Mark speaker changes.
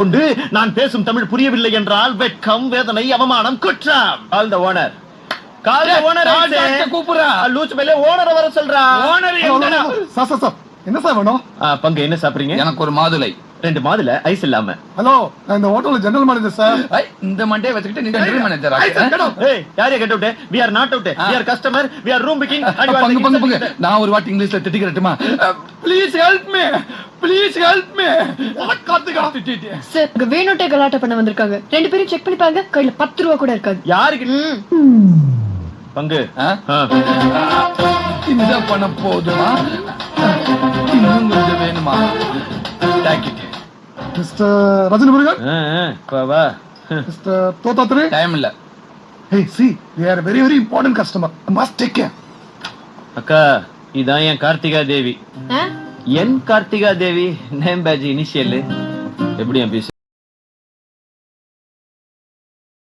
Speaker 1: கொண்டு நான் பேசும் தமிழ் புரியவில்லை என்றால் வெட்கம், வேதனை, அவமானம், குற்றம். Call the owner. Call the owner.
Speaker 2: கூப்பிடுறா.
Speaker 1: லூச் மேலே ஓனரை வர சொல்றா.
Speaker 2: ஓனர் எங்கடா?
Speaker 3: சார் என்ன சார் வேணும்?
Speaker 1: பங்கு என்ன சாப்பிடுறீங்க?
Speaker 2: எனக்கு ஒரு மாதுளை.
Speaker 1: 2 மாதுளை ஐஸ் இல்லாம.
Speaker 3: ஹலோ, நான் இந்த ஹோட்டல்ல ஜெனரல் மேனேஜர் சார்.
Speaker 2: இந்த மண்டே வச்சுக்கிட்டு நீ ஜெனரல் மேனேஜரா?
Speaker 1: ஏய், யாரே get out? we are not out. we are customer. we are room booking.
Speaker 2: பங்கு நான் ஒரு வாட்டி இங்கிலீஷ்ல திட்டிக்கிறட்டுமா? Please help me. Please help me. காத்துக்கா திட்டிட்டே.
Speaker 4: சார் வேணுட்டே கலாட்டா பண்ண வந்திருக்காங்க. 2 பேரும் செக் பண்ணி பாருங்க. கையில 10 ரூபாய் கூட இருக்காது.
Speaker 1: யாருக்கு? பங்கு
Speaker 2: இந்த பணம் போதுமா? இன்னும் கொஞ்சம் வேணுமா?
Speaker 3: மிஸ்டர் ரஜினி முருகன்.
Speaker 1: வா.
Speaker 3: மிஸ்டர் தோத்தாத்ரி.
Speaker 2: டைம் இல்ல.
Speaker 3: Hey, see, they are a very very important customer. I must take care.
Speaker 1: அக்கா, இதான் என் கார்த்திகா தேவி. என் கார்த்திகா தேவி நேம் பேட்ச் இனிஷியல். எப்படி என் பீஸ்?